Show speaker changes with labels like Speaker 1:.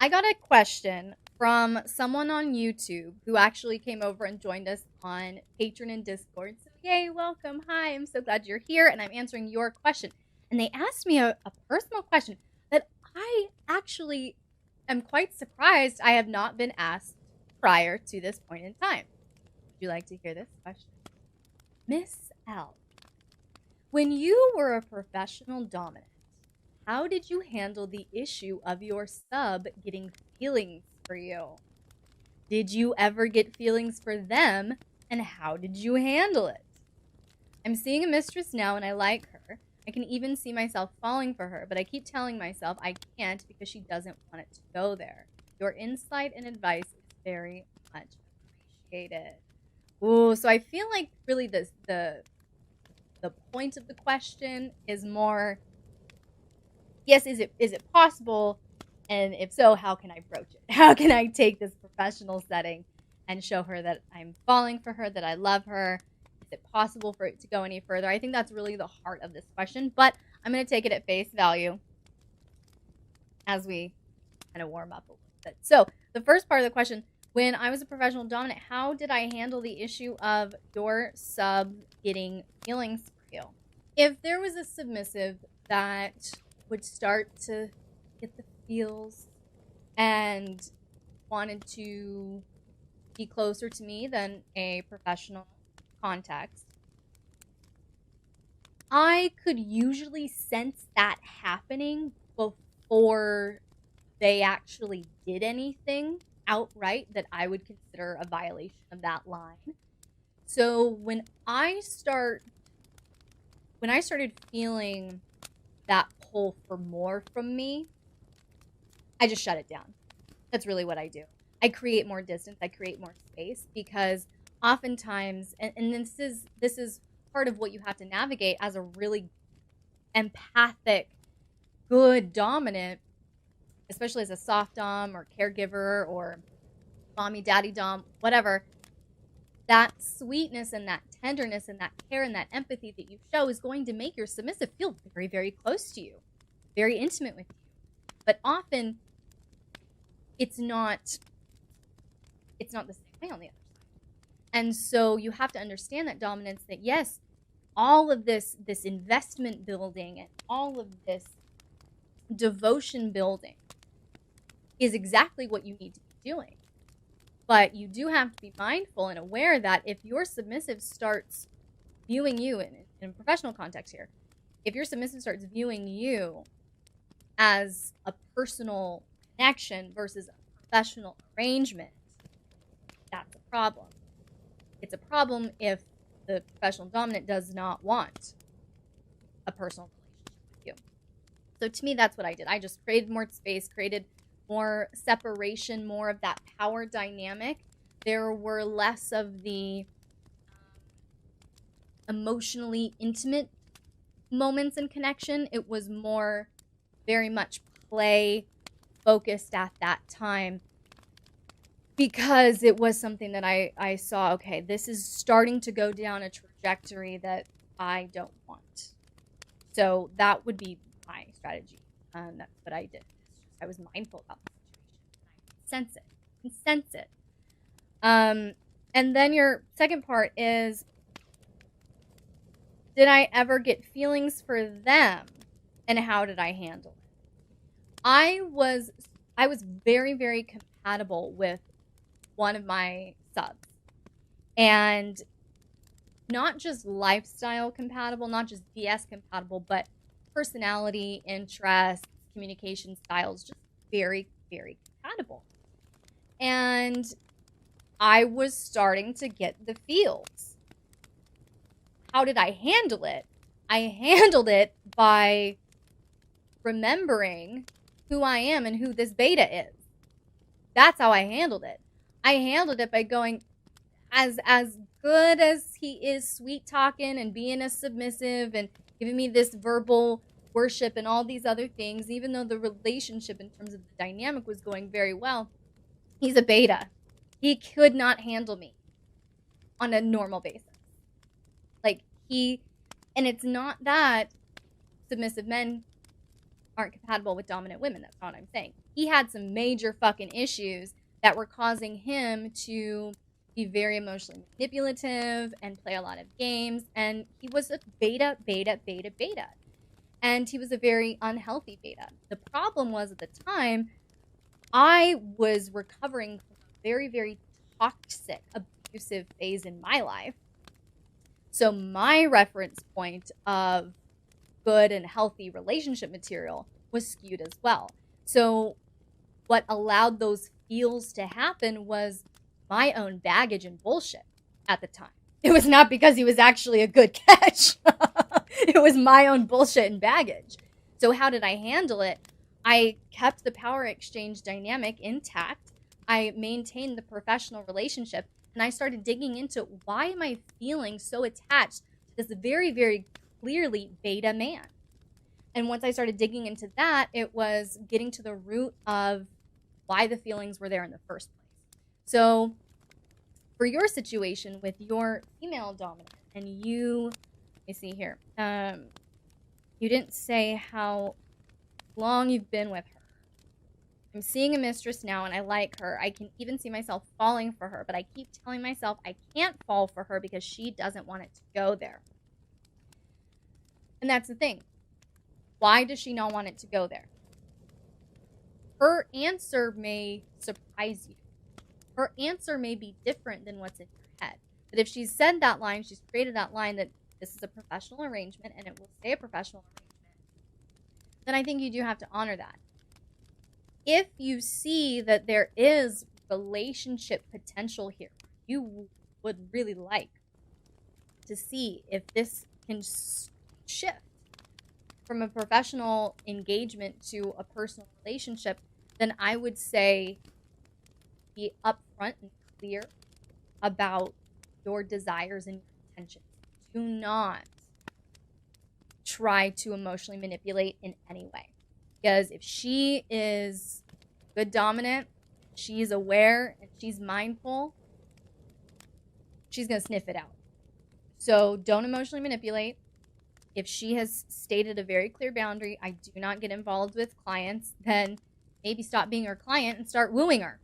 Speaker 1: I got a question from someone on YouTube who actually came over and joined us on Patreon and Discord. So, yay, welcome. Hi, I'm so glad you're here, and I'm answering your question. And they asked me a personal question that I actually am quite surprised I have not been asked prior to this point in time. Would you like to hear this question? Miss L, when you were a professional dominant, how did you handle the issue of your sub getting feelings for you? Did you ever get feelings for them, and how did you handle it? I'm seeing a mistress now and I like her. I can even see myself falling for her, but I keep telling myself I can't because she doesn't want it to go there. Your insight and advice is very much appreciated. Ooh, so I feel like really the point of the question is more, yes, is it possible? And if so, how can I broach it? How can I take this professional setting and show her that I'm falling for her, that I love her? Is it possible for it to go any further? I think that's really the heart of this question, but I'm going to take it at face value as we kind of warm up a little bit. So the first part of the question, when I was a professional dominant, how did I handle the issue of your sub getting feelings for you? If there was a submissive that would start to get the feels and wanted to be closer to me than a professional context, I could usually sense that happening before they actually did anything outright that I would consider a violation of that line. So when I started feeling that pull for more from me, I just shut it down. That's really what I do. I create more distance, I create more space, because oftentimes, and this is part of what you have to navigate as a really empathic, good dominant, especially as a soft dom or caregiver or mommy, daddy dom, whatever. That sweetness and that tenderness and that care and that empathy that you show is going to make your submissive feel very, very close to you, very intimate with you. But often it's not the same way on the other side. And so you have to understand that dominance, that yes, all of this investment building and all of this devotion building is exactly what you need to be doing. But you do have to be mindful and aware that if your submissive starts viewing you, in a professional context here, if your submissive starts viewing you as a personal connection versus a professional arrangement, that's a problem. It's a problem if the professional dominant does not want a personal relationship with you. So to me, that's what I did. I just created more space, created more separation, more of that power dynamic. There were less of the emotionally intimate moments in connection. It was more very much play focused at that time, because it was something that I saw, okay, this is starting to go down a trajectory that I don't want. So that would be my strategy. That's what I did. I was mindful about the situation. I can sense it. And then your second part is, did I ever get feelings for them, and how did I handle it? I was very, very compatible with one of my subs, and not just lifestyle compatible, not just BS compatible, but personality, interests, communication styles, just very, very compatible. And I was starting to get the feels. How did I handle it? I handled it by remembering who I am and who this beta is. That's how I handled it. I handled it by going, as good as he is sweet talking and being a submissive and giving me this verbal worship and all these other things, even though the relationship in terms of the dynamic was going very well, he's a beta. He could not handle me on a normal basis. And it's not that submissive men aren't compatible with dominant women. That's not what I'm saying. he had some major fucking issues that were causing him to be very emotionally manipulative and play a lot of games. And he was a beta. And he was a very unhealthy beta. The problem was, at the time, I was recovering from a very, very toxic, abusive phase in my life. So my reference point of good and healthy relationship material was skewed as well. So what allowed those feels to happen was my own baggage and bullshit at the time. It was not because he was actually a good catch. It was my own bullshit and baggage. So how did I handle it? I kept the power exchange dynamic intact. I maintained the professional relationship, and I started digging into, why am I feeling so attached to this very, very clearly beta man? And once I started digging into that, it was getting to the root of why the feelings were there in the first place. So for your situation with your female dominant, and you, let me see here, you didn't say how long you've been with her. I'm seeing a mistress now, and I like her. I can even see myself falling for her, but I keep telling myself I can't fall for her because she doesn't want it to go there. And that's the thing. Why does she not want it to go there? Her answer may surprise you. Her answer may be different than what's in your head. But if she's said that line, she's created that line that this is a professional arrangement and it will stay a professional arrangement, then I think you do have to honor that. If you see that there is relationship potential here, you would really like to see if this can shift from a professional engagement to a personal relationship, then I would say be upfront and clear about your desires and your intentions. Do not try to emotionally manipulate in any way. Because if she is good dominant, she's aware, and she's mindful, she's going to sniff it out. So don't emotionally manipulate. If she has stated a very clear boundary, I do not get involved with clients, then maybe stop being her client and start wooing her.